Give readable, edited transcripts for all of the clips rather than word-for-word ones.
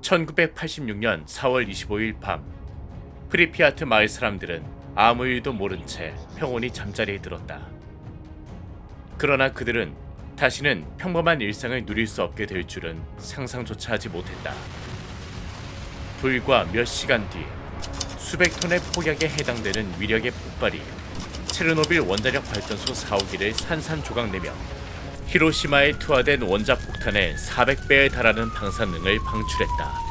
1986년 4월 25일 밤, 프리피아트 마을 사람들은 아무 일도 모른 채 평온히 잠자리에 들었다. 그러나 그들은 다시는 평범한 일상을 누릴 수 없게 될 줄은 상상조차 하지 못했다. 불과 몇 시간 뒤, 수백 톤의 폭약에 해당되는 위력의 폭발이 체르노빌 원자력 발전소 4호기를 산산조각내며 히로시마에 투하된 원자 폭탄의 400배에 달하는 방사능을 방출했다.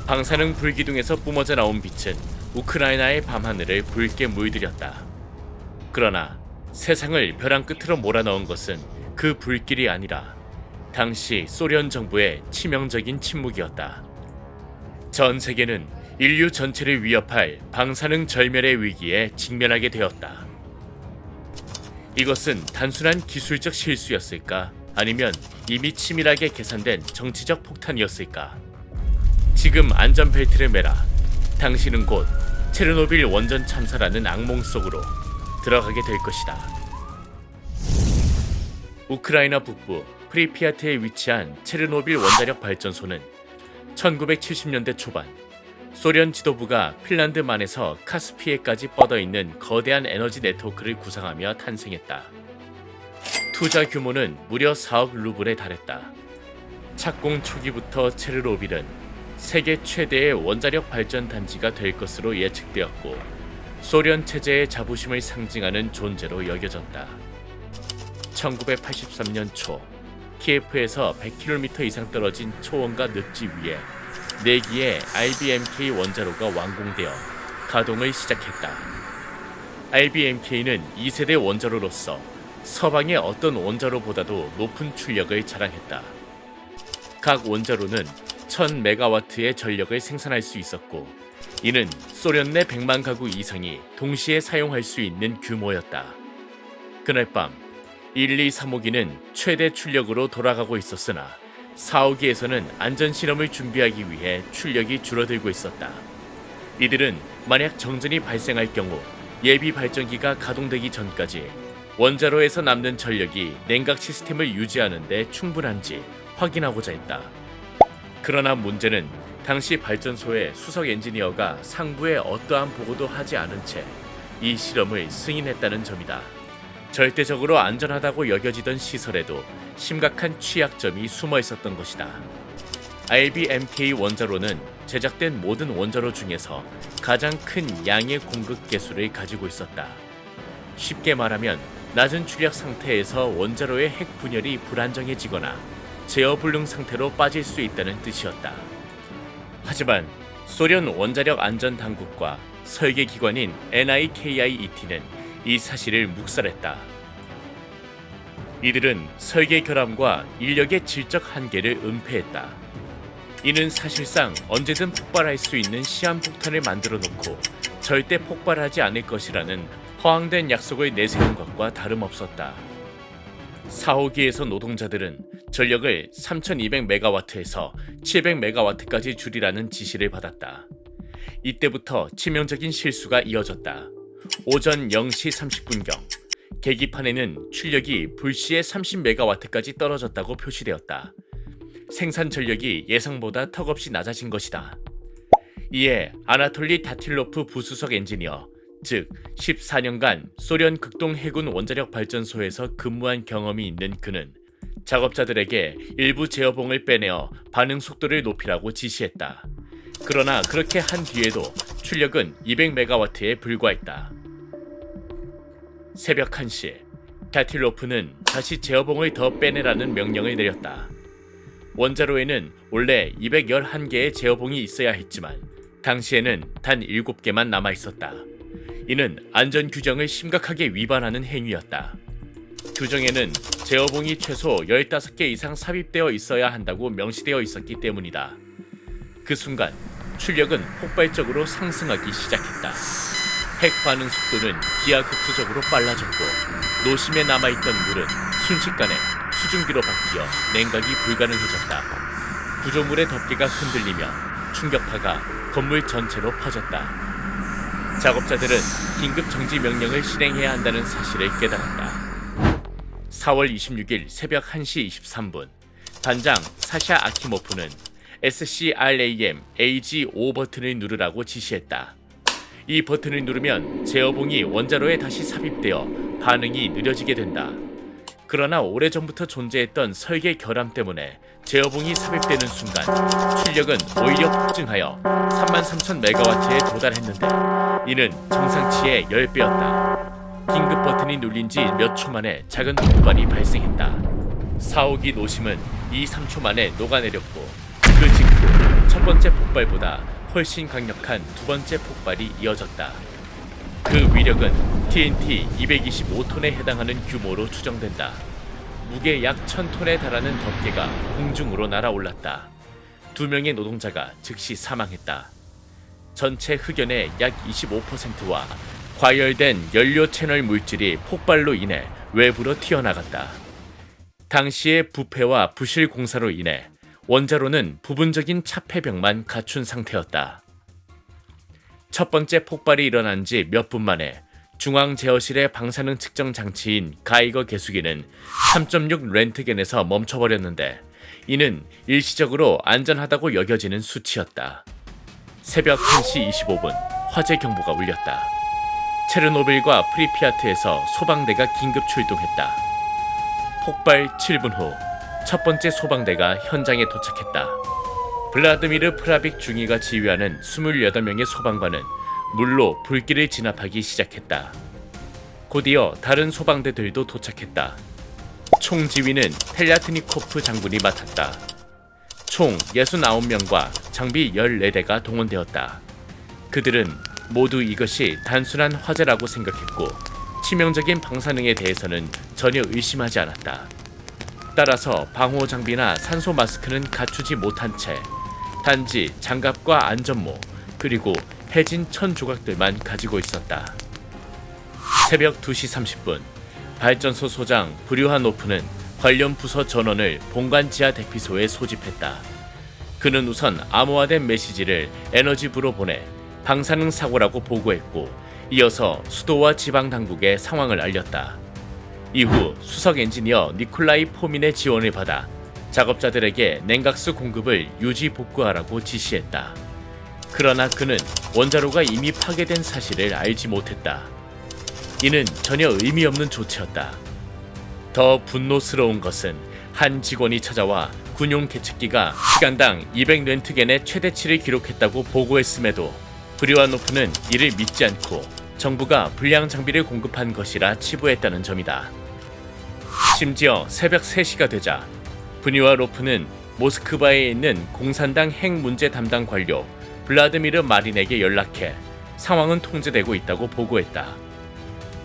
방사능 불기둥에서 뿜어져 나온 빛은 우크라이나의 밤하늘을 붉게 물들였다. 그러나 세상을 벼랑 끝으로 몰아넣은 것은 그 불길이 아니라 당시 소련 정부의 치명적인 침묵이었다. 전 세계는 인류 전체를 위협할 방사능 절멸의 위기에 직면하게 되었다. 이것은 단순한 기술적 실수였을까? 아니면 이미 치밀하게 계산된 정치적 폭탄이었을까? 지금 안전벨트를 매라. 당신은 곧 체르노빌 원전 참사라는 악몽 속으로 들어가게 될 것이다. 우크라이나 북부 프리피아트에 위치한 체르노빌 원자력 발전소는 1970년대 초반 소련 지도부가 핀란드만에서 카스피해까지 뻗어있는 거대한 에너지 네트워크를 구상하며 탄생했다. 투자 규모는 무려 4억 루블에 달했다. 착공 초기부터 체르노빌은 세계 최대의 원자력 발전 단지가 될 것으로 예측되었고 소련 체제의 자부심을 상징하는 존재로 여겨졌다. 1983년 초 키예프에서 100km 이상 떨어진 초원과 늪지 위에 4기의 RBMK 원자로가 완공되어 가동을 시작했다. RBMK는 2세대 원자로로서 서방의 어떤 원자로보다도 높은 출력을 자랑했다. 각 원자로는 1000메가와트의 전력을 생산할 수 있었고 이는 소련 내 100만 가구 이상이 동시에 사용할 수 있는 규모였다. 그날 밤 1, 2, 3호기는 최대 출력으로 돌아가고 있었으나 4호기에서는 안전실험을 준비하기 위해 출력이 줄어들고 있었다. 이들은 만약 정전이 발생할 경우 예비 발전기가 가동되기 전까지 원자로에서 남는 전력이 냉각 시스템을 유지하는 데 충분한지 확인하고자 했다. 그러나 문제는 당시 발전소의 수석 엔지니어가 상부에 어떠한 보고도 하지 않은 채 이 실험을 승인했다는 점이다. 절대적으로 안전하다고 여겨지던 시설에도 심각한 취약점이 숨어 있었던 것이다. RBMK 원자로는 제작된 모든 원자로 중에서 가장 큰 양의 공급 개수를 가지고 있었다. 쉽게 말하면 낮은 출력 상태에서 원자로의 핵 분열이 불안정해지거나 제어 불능 상태로 빠질 수 있다는 뜻이었다. 하지만 소련 원자력 안전 당국과 설계 기관인 NIKIET는 이 사실을 묵살했다. 이들은 설계 결함과 인력의 질적 한계를 은폐했다. 이는 사실상 언제든 폭발할 수 있는 시한폭탄을 만들어 놓고 절대 폭발하지 않을 것이라는 허황된 약속을 내세운 것과 다름없었다. 4호기에서 노동자들은 전력을 3200메가와트에서 700메가와트까지 줄이라는 지시를 받았다. 이때부터 치명적인 실수가 이어졌다. 오전 0시 30분경 계기판에는 출력이 불시에 30메가와트까지 떨어졌다고 표시되었다. 생산 전력이 예상보다 턱없이 낮아진 것이다. 이에 아나톨리 다틸로프 부수석 엔지니어, 즉 14년간 소련 극동 해군 원자력 발전소에서 근무한 경험이 있는 그는 작업자들에게 일부 제어봉을 빼내어 반응 속도를 높이라고 지시했다. 그러나 그렇게 한 뒤에도 출력은 200메가와트에 불과했다. 새벽 1시, 다틸로프는 다시 제어봉을 더 빼내라는 명령을 내렸다. 원자로에는 원래 211개의 제어봉이 있어야 했지만 당시에는 단 7개만 남아있었다. 이는 안전 규정을 심각하게 위반하는 행위였다. 규정에는 제어봉이 최소 15개 이상 삽입되어 있어야 한다고 명시되어 있었기 때문이다. 그 순간 출력은 폭발적으로 상승하기 시작했다. 핵 반응 속도는 기하급수적으로 빨라졌고 노심에 남아있던 물은 순식간에 수증기로 바뀌어 냉각이 불가능해졌다. 구조물의 덮개가 흔들리며 충격파가 건물 전체로 퍼졌다. 작업자들은 긴급 정지 명령을 실행해야 한다는 사실을 깨달았다. 4월 26일 새벽 1시 23분, 반장 사샤 아키모프는 SCRAM AG5 버튼을 누르라고 지시했다. 이 버튼을 누르면 제어봉이 원자로에 다시 삽입되어 반응이 느려지게 된다. 그러나 오래전부터 존재했던 설계 결함 때문에 제어봉이 삽입되는 순간 출력은 오히려 폭증하여 33,000메가와트에 도달했는데 이는 정상치의 10배였다. 긴급 버튼이 눌린 지 몇 초 만에 작은 폭발이 발생했다. 사오기 노심은 2-3초 만에 녹아내렸고 그 직후 첫 번째 폭발보다 훨씬 강력한 두 번째 폭발이 이어졌다. 그 위력은 TNT 225톤에 해당하는 규모로 추정된다. 무게 약 1000톤에 달하는 덮개가 공중으로 날아올랐다. 2명의 노동자가 즉시 사망했다. 전체 흑연의 약 25%와 과열된 연료 채널 물질이 폭발로 인해 외부로 튀어나갔다. 당시의 부패와 부실 공사로 인해 원자로는 부분적인 차폐병만 갖춘 상태였다. 첫 번째 폭발이 일어난 지 몇 분 만에 중앙 제어실의 방사능 측정 장치인 가이거 계수기는 3.6 렌트겐에서 멈춰버렸는데 이는 일시적으로 안전하다고 여겨지는 수치였다. 새벽 1시 25분 화재 경보가 울렸다. 체르노빌과 프리피아트에서 소방대가 긴급 출동했다. 폭발 7분 후 첫 번째 소방대가 현장에 도착했다. 블라드미르 프라빅 중위가 지휘하는 28명의 소방관은 물로 불길을 진압하기 시작했다. 곧이어 다른 소방대들도 도착했다. 총지휘는 텔랴트니코프 장군이 맡았다. 총 69명과 장비 14대가 동원되었다. 그들은 모두 이것이 단순한 화재라고 생각했고 치명적인 방사능에 대해서는 전혀 의심하지 않았다. 따라서 방호 장비나 산소 마스크는 갖추지 못한 채 단지 장갑과 안전모 그리고 해진 천 조각들만 가지고 있었다. 새벽 2시 30분 발전소 소장 브류하노프는 관련 부서 전원을 본관 지하 대피소에 소집했다. 그는 우선 암호화된 메시지를 에너지부로 보내 방사능 사고라고 보고했고 이어서 수도와 지방 당국에 상황을 알렸다. 이후 수석 엔지니어 니콜라이 포민의 지원을 받아 작업자들에게 냉각수 공급을 유지 복구하라고 지시했다. 그러나 그는 원자로가 이미 파괴된 사실을 알지 못했다. 이는 전혀 의미 없는 조치였다. 더 분노스러운 것은 한 직원이 찾아와 군용 계측기가 시간당 200렌트겐의 최대치를 기록했다고 보고했음에도 브리와노프는 이를 믿지 않고 정부가 불량 장비를 공급한 것이라 치부했다는 점이다. 심지어 새벽 3시가 되자 브니와로프는 모스크바에 있는 공산당 핵 문제 담당 관료 블라드미르 마린에게 연락해 상황은 통제되고 있다고 보고했다.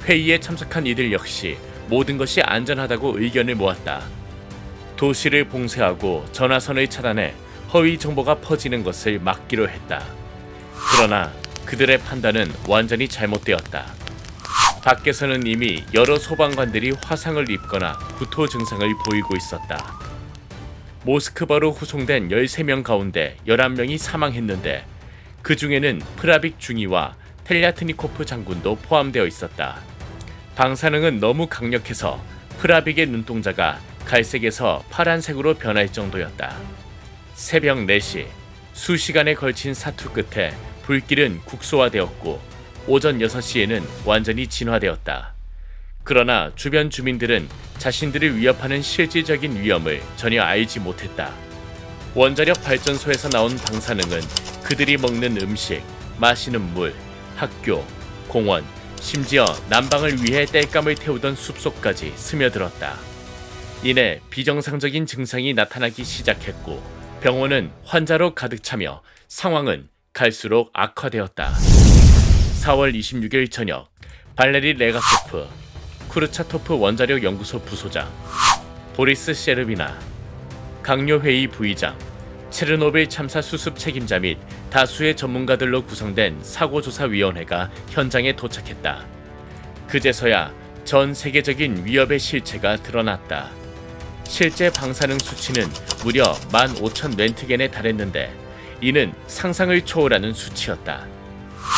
회의에 참석한 이들 역시 모든 것이 안전하다고 의견을 모았다. 도시를 봉쇄하고 전화선을 차단해 허위 정보가 퍼지는 것을 막기로 했다. 그러나 그들의 판단은 완전히 잘못되었다. 밖에서는 이미 여러 소방관들이 화상을 입거나 구토 증상을 보이고 있었다. 모스크바로 후송된 13명 가운데 11명이 사망했는데 그 중에는 프라빅 중위와 텔랴트니코프 장군도 포함되어 있었다. 방사능은 너무 강력해서 프라빅의 눈동자가 갈색에서 파란색으로 변할 정도였다. 새벽 4시, 수시간에 걸친 사투 끝에 불길은 국소화되었고 오전 6시에는 완전히 진화되었다. 그러나 주변 주민들은 자신들을 위협하는 실질적인 위험을 전혀 알지 못했다. 원자력 발전소에서 나온 방사능은 그들이 먹는 음식, 마시는 물, 학교, 공원, 심지어 난방을 위해 땔감을 태우던 숲속까지 스며들었다. 이내 비정상적인 증상이 나타나기 시작했고 병원은 환자로 가득 차며 상황은 갈수록 악화되었다. 4월 26일 저녁 발레리 레가토프, 쿠르차토프 원자력 연구소 부소장, 보리스 셰르비나, 강요회의 부의장, 체르노빌 참사 수습 책임자 및 다수의 전문가들로 구성된 사고조사위원회가 현장에 도착했다. 그제서야 전 세계적인 위협의 실체가 드러났다. 실제 방사능 수치는 무려 15,000렌트겐에 달했는데 이는 상상을 초월하는 수치였다.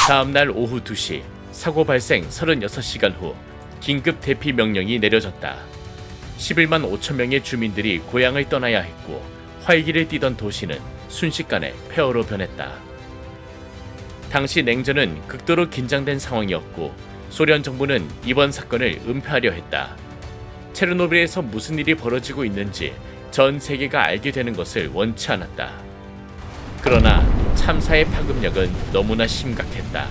다음날 오후 2시 사고 발생 36시간 후 긴급 대피 명령이 내려졌다. 11만 5천 명의 주민들이 고향을 떠나야 했고 활기를 띠던 도시는 순식간에 폐허로 변했다. 당시 냉전은 극도로 긴장된 상황이었고 소련 정부는 이번 사건을 은폐하려 했다. 체르노빌에서 무슨 일이 벌어지고 있는지 전 세계가 알게 되는 것을 원치 않았다. 그러나 참사의 파급력은 너무나 심각했다.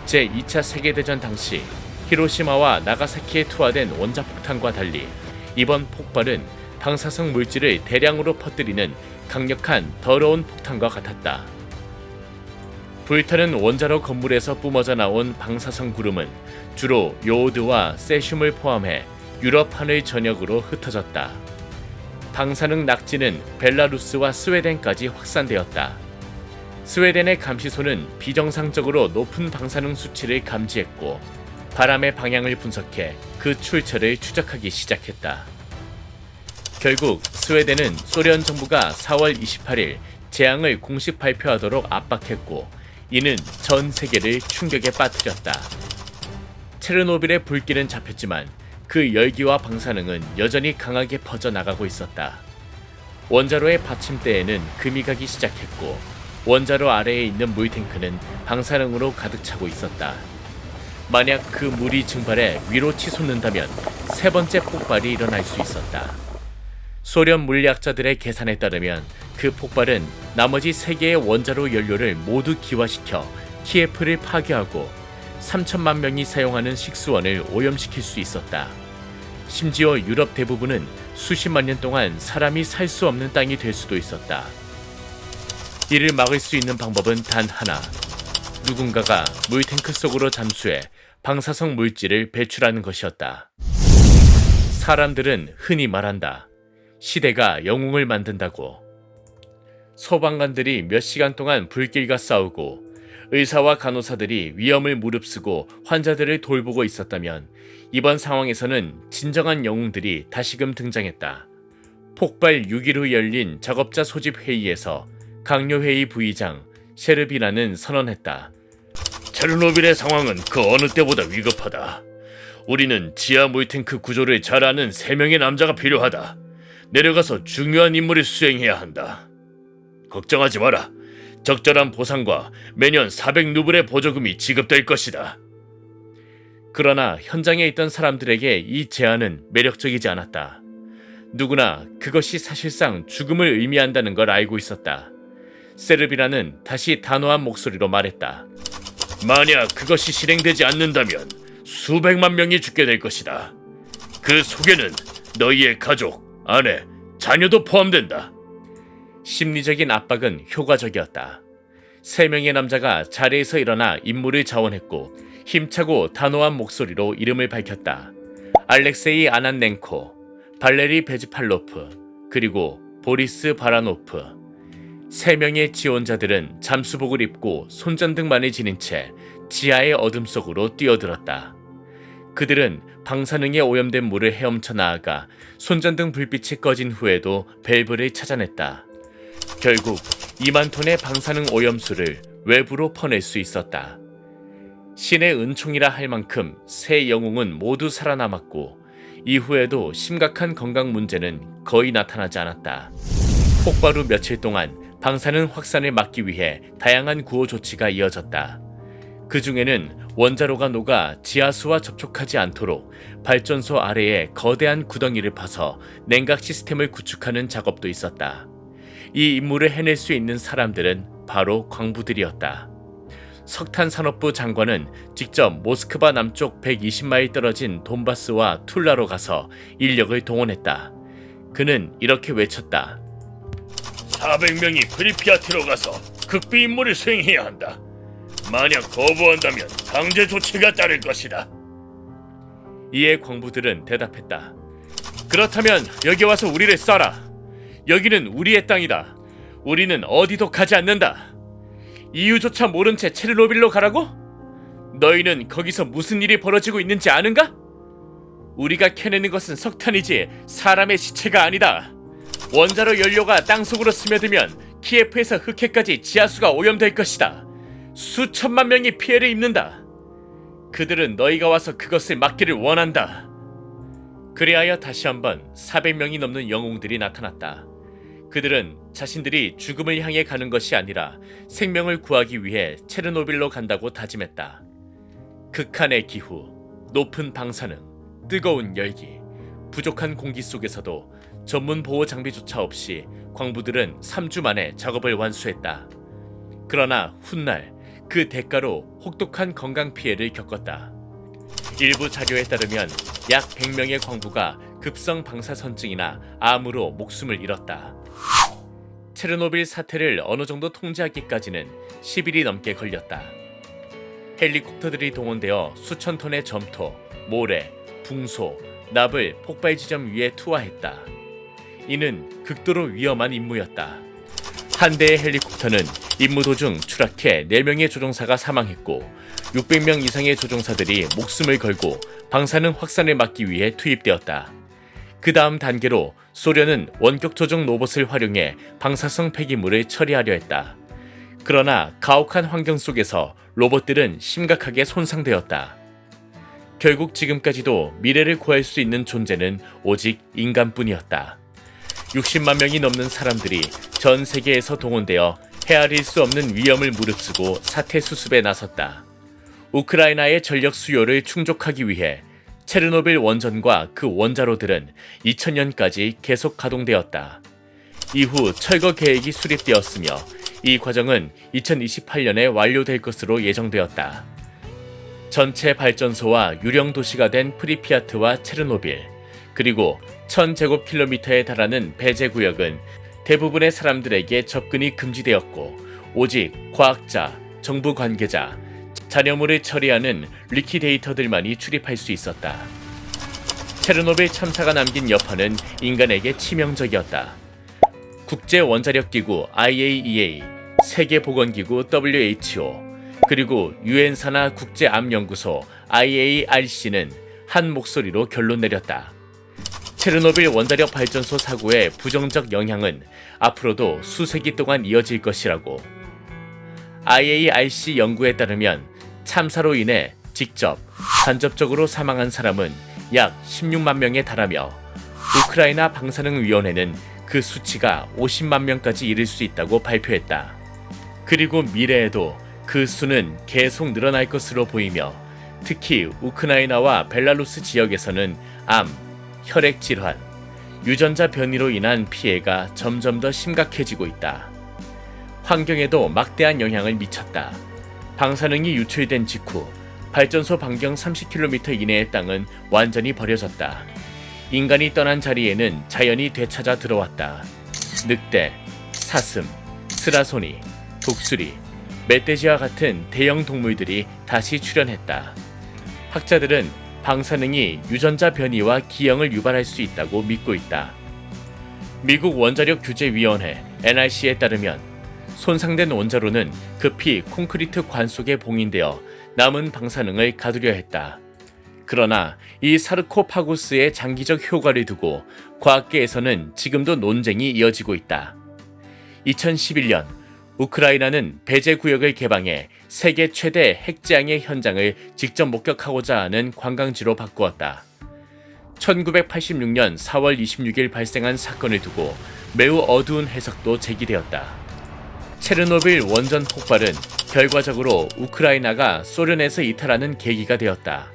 제2차 세계대전 당시 히로시마와 나가사키에 투하된 원자폭탄과 달리 이번 폭발은 방사성 물질을 대량으로 퍼뜨리는 강력한 더러운 폭탄과 같았다. 불타는 원자로 건물에서 뿜어져 나온 방사성 구름은 주로 요오드와 세슘을 포함해 유럽 하늘 전역으로 흩어졌다. 방사능 낙지는 벨라루스와 스웨덴까지 확산되었다. 스웨덴의 감시소는 비정상적으로 높은 방사능 수치를 감지했고 바람의 방향을 분석해 그 출처를 추적하기 시작했다. 결국 스웨덴은 소련 정부가 4월 28일 재앙을 공식 발표하도록 압박했고 이는 전 세계를 충격에 빠뜨렸다. 체르노빌의 불길은 잡혔지만 그 열기와 방사능은 여전히 강하게 퍼져나가고 있었다. 원자로의 받침대에는 금이 가기 시작했고 원자로 아래에 있는 물탱크는 방사능으로 가득 차고 있었다. 만약 그 물이 증발해 위로 치솟는다면 세 번째 폭발이 일어날 수 있었다. 소련 물리학자들의 계산에 따르면 그 폭발은 나머지 세 개의 원자로 연료를 모두 기화시켜 키예프를 파괴하고 3천만 명이 사용하는 식수원을 오염시킬 수 있었다. 심지어 유럽 대부분은 수십만 년 동안 사람이 살 수 없는 땅이 될 수도 있었다. 이를 막을 수 있는 방법은 단 하나. 누군가가 물탱크 속으로 잠수해 방사성 물질을 배출하는 것이었다. 사람들은 흔히 말한다. 시대가 영웅을 만든다고. 소방관들이 몇 시간 동안 불길과 싸우고 의사와 간호사들이 위험을 무릅쓰고 환자들을 돌보고 있었다면 이번 상황에서는 진정한 영웅들이 다시금 등장했다. 폭발 6일 후 열린 작업자 소집 회의에서 강요회의 부의장 셰르비나는 선언했다. 체르노빌의 상황은 그 어느 때보다 위급하다. 우리는 지하 물탱크 구조를 잘 아는 3명의 남자가 필요하다. 내려가서 중요한 임무를 수행해야 한다. 걱정하지 마라. 적절한 보상과 매년 400루블의 보조금이 지급될 것이다. 그러나 현장에 있던 사람들에게 이 제안은 매력적이지 않았다. 누구나 그것이 사실상 죽음을 의미한다는 걸 알고 있었다. 세르비라는 다시 단호한 목소리로 말했다. 만약 그것이 실행되지 않는다면 수백만 명이 죽게 될 것이다. 그 속에는 너희의 가족, 아내, 자녀도 포함된다. 심리적인 압박은 효과적이었다. 3명의 남자가 자리에서 일어나 임무를 자원했고 힘차고 단호한 목소리로 이름을 밝혔다. 알렉세이 아난넨코, 발레리 베즈팔로프, 그리고 보리스 바라노프. 3명의 지원자들은 잠수복을 입고 손전등만을 지닌 채 지하의 어둠 속으로 뛰어들었다. 그들은 방사능에 오염된 물을 헤엄쳐 나아가 손전등 불빛이 꺼진 후에도 밸브를 찾아냈다. 결국 2만 톤의 방사능 오염수를 외부로 퍼낼 수 있었다. 신의 은총이라 할 만큼 세 영웅은 모두 살아남았고 이후에도 심각한 건강 문제는 거의 나타나지 않았다. 폭발 후 며칠 동안 방사능 확산을 막기 위해 다양한 구호 조치가 이어졌다. 그 중에는 원자로가 녹아 지하수와 접촉하지 않도록 발전소 아래에 거대한 구덩이를 파서 냉각 시스템을 구축하는 작업도 있었다. 이 임무를 해낼 수 있는 사람들은 바로 광부들이었다. 석탄산업부 장관은 직접 모스크바 남쪽 120마일 떨어진 돈바스와 툴라로 가서 인력을 동원했다. 그는 이렇게 외쳤다. 400명이 프리피아트로 가서 극비 임무를 수행해야 한다. 만약 거부한다면 강제 조치가 따를 것이다. 이에 광부들은 대답했다. 그렇다면 여기 와서 우리를 쏴라. 여기는 우리의 땅이다. 우리는 어디도 가지 않는다. 이유조차 모른 채 체르노빌로 가라고? 너희는 거기서 무슨 일이 벌어지고 있는지 아는가? 우리가 캐내는 것은 석탄이지 사람의 시체가 아니다. 원자로 연료가 땅속으로 스며들면 키예프에서 흑해까지 지하수가 오염될 것이다. 수천만 명이 피해를 입는다. 그들은 너희가 와서 그것을 막기를 원한다. 그리하여 다시 한번 400명이 넘는 영웅들이 나타났다. 그들은 자신들이 죽음을 향해 가는 것이 아니라 생명을 구하기 위해 체르노빌로 간다고 다짐했다. 극한의 기후, 높은 방사능, 뜨거운 열기, 부족한 공기 속에서도 전문 보호 장비조차 없이 광부들은 3주 만에 작업을 완수했다. 그러나 훗날 그 대가로 혹독한 건강 피해를 겪었다. 일부 자료에 따르면 약 100명의 광부가 급성 방사선증이나 암으로 목숨을 잃었다. 체르노빌 사태를 어느 정도 통제하기까지는 10일이 넘게 걸렸다. 헬리콥터들이 동원되어 수천 톤의 점토, 모래, 붕소, 납을 폭발 지점 위에 투하했다. 이는 극도로 위험한 임무였다. 한 대의 헬리콥터는 임무 도중 추락해 4명의 조종사가 사망했고 600명 이상의 조종사들이 목숨을 걸고 방사능 확산을 막기 위해 투입되었다. 그 다음 단계로 소련은 원격 조종 로봇을 활용해 방사성 폐기물을 처리하려 했다. 그러나 가혹한 환경 속에서 로봇들은 심각하게 손상되었다. 결국 지금까지도 미래를 구할 수 있는 존재는 오직 인간뿐이었다. 60만 명이 넘는 사람들이 전 세계에서 동원되어 헤아릴 수 없는 위험을 무릅쓰고 사태 수습에 나섰다. 우크라이나의 전력 수요를 충족하기 위해 체르노빌 원전과 그 원자로들은 2000년까지 계속 가동되었다. 이후 철거 계획이 수립되었으며 이 과정은 2028년에 완료될 것으로 예정되었다. 전체 발전소와 유령 도시가 된 프리피아트와 체르노빌, 그리고 1000제곱킬로미터에 달하는 배제 구역은 대부분의 사람들에게 접근이 금지되었고 오직 과학자, 정부 관계자, 잔여물을 처리하는 리퀴데이터들만이 출입할 수 있었다. 체르노빌 참사가 남긴 여파는 인간에게 치명적이었다. 국제원자력기구 IAEA, 세계보건기구 WHO, 그리고 유엔산하 국제암연구소 IARC는 한 목소리로 결론 내렸다. 체르노빌 원자력 발전소 사고의 부정적 영향은 앞으로도 수세기 동안 이어질 것이라고. IARC 연구에 따르면 참사로 인해 직접, 간접적으로 사망한 사람은 약 16만 명에 달하며 우크라이나 방사능위원회는 그 수치가 50만 명까지 이를 수 있다고 발표했다. 그리고 미래에도 그 수는 계속 늘어날 것으로 보이며 특히 우크라이나와 벨라루스 지역에서는 암, 혈액 질환, 유전자 변이로 인한 피해가 점점 더 심각해지고 있다. 환경에도 막대한 영향을 미쳤다. 방사능이 유출된 직후 발전소 반경 30km 이내의 땅은 완전히 버려졌다. 인간이 떠난 자리에는 자연이 되찾아 들어왔다. 늑대, 사슴, 스라소니, 독수리, 멧돼지와 같은 대형 동물들이 다시 출현했다. 학자들은 방사능이 유전자 변이와 기형을 유발할 수 있다고 믿고 있다. 미국 원자력 규제위원회 NRC에 따르면 손상된 원자로는 급히 콘크리트 관 속에 봉인되어 남은 방사능을 가두려 했다. 그러나 이 사르코파고스의 장기적 효과를 두고 과학계에서는 지금도 논쟁이 이어지고 있다. 2011년 우크라이나는 배제 구역을 개방해 세계 최대 핵재앙의 현장을 직접 목격하고자 하는 관광지로 바꾸었다. 1986년 4월 26일 발생한 사건을 두고 매우 어두운 해석도 제기되었다. 체르노빌 원전 폭발은 결과적으로 우크라이나가 소련에서 이탈하는 계기가 되었다.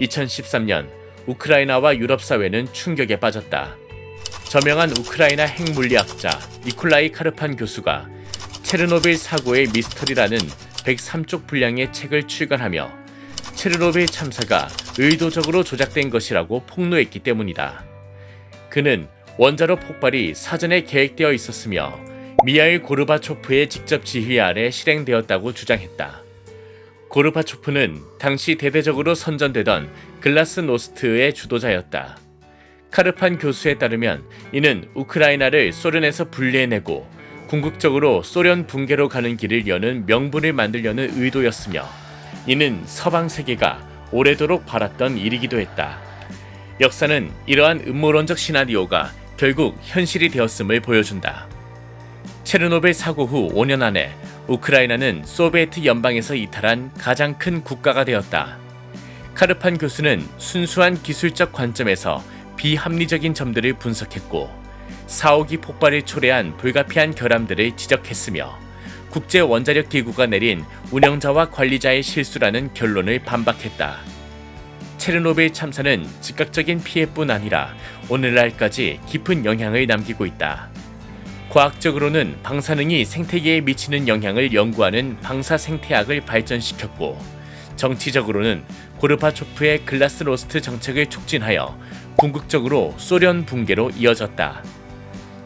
2013년 우크라이나와 유럽 사회는 충격에 빠졌다. 저명한 우크라이나 핵물리학자 니콜라이 카르판 교수가 체르노빌 사고의 미스터리라는 103쪽 분량의 책을 출간하며 체르노빌 참사가 의도적으로 조작된 것이라고 폭로했기 때문이다. 그는 원자로 폭발이 사전에 계획되어 있었으며 미하일 고르바초프의 직접 지휘 아래 실행되었다고 주장했다. 고르바초프는 당시 대대적으로 선전되던 글라스노스트의 주도자였다. 카르판 교수에 따르면 이는 우크라이나를 소련에서 분리해내고 궁극적으로 소련 붕괴로 가는 길을 여는 명분을 만들려는 의도였으며 이는 서방 세계가 오래도록 바랐던 일이기도 했다. 역사는 이러한 음모론적 시나리오가 결국 현실이 되었음을 보여준다. 체르노빌 사고 후 5년 안에 우크라이나는 소비에트 연방에서 이탈한 가장 큰 국가가 되었다. 카르판 교수는 순수한 기술적 관점에서 비합리적인 점들을 분석했고 4호기 폭발을 초래한 불가피한 결함들을 지적했으며 국제 원자력 기구가 내린 운영자와 관리자의 실수라는 결론을 반박했다. 체르노빌 참사는 즉각적인 피해뿐 아니라 오늘날까지 깊은 영향을 남기고 있다. 과학적으로는 방사능이 생태계에 미치는 영향을 연구하는 방사생태학을 발전시켰고, 정치적으로는 고르바초프의 글라스노스트 정책을 촉진하여 궁극적으로 소련 붕괴로 이어졌다.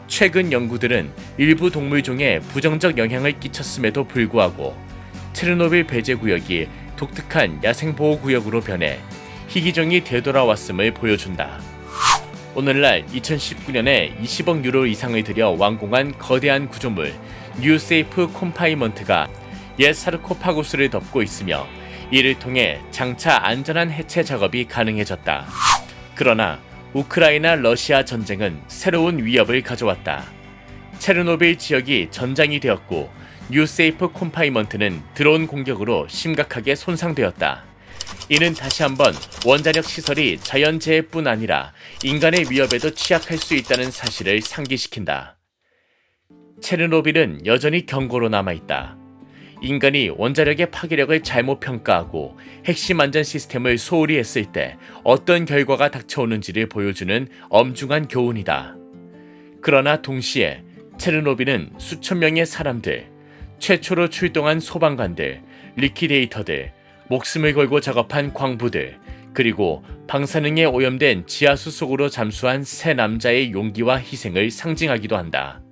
최근 연구들은 일부 동물종에 부정적 영향을 끼쳤음에도 불구하고 체르노빌 배제구역이 독특한 야생보호구역으로 변해 희귀종이 되돌아왔음을 보여준다. 오늘날 2019년에 20억 유로 이상을 들여 완공한 거대한 구조물 뉴세이프 콤파이먼트가 옛 사르코파구스를 덮고 있으며 이를 통해 장차 안전한 해체 작업이 가능해졌다. 그러나 우크라이나 러시아 전쟁은 새로운 위협을 가져왔다. 체르노빌 지역이 전장이 되었고 뉴세이프 콤파이먼트는 드론 공격으로 심각하게 손상되었다. 이는 다시 한번 원자력 시설이 자연재해뿐 아니라 인간의 위협에도 취약할 수 있다는 사실을 상기시킨다. 체르노빌은 여전히 경고로 남아있다. 인간이 원자력의 파괴력을 잘못 평가하고 핵심 안전 시스템을 소홀히 했을 때 어떤 결과가 닥쳐오는지를 보여주는 엄중한 교훈이다. 그러나 동시에 체르노빌은 수천 명의 사람들, 최초로 출동한 소방관들, 리퀴데이터들, 목숨을 걸고 작업한 광부들, 그리고 방사능에 오염된 지하수 속으로 잠수한 세 남자의 용기와 희생을 상징하기도 한다.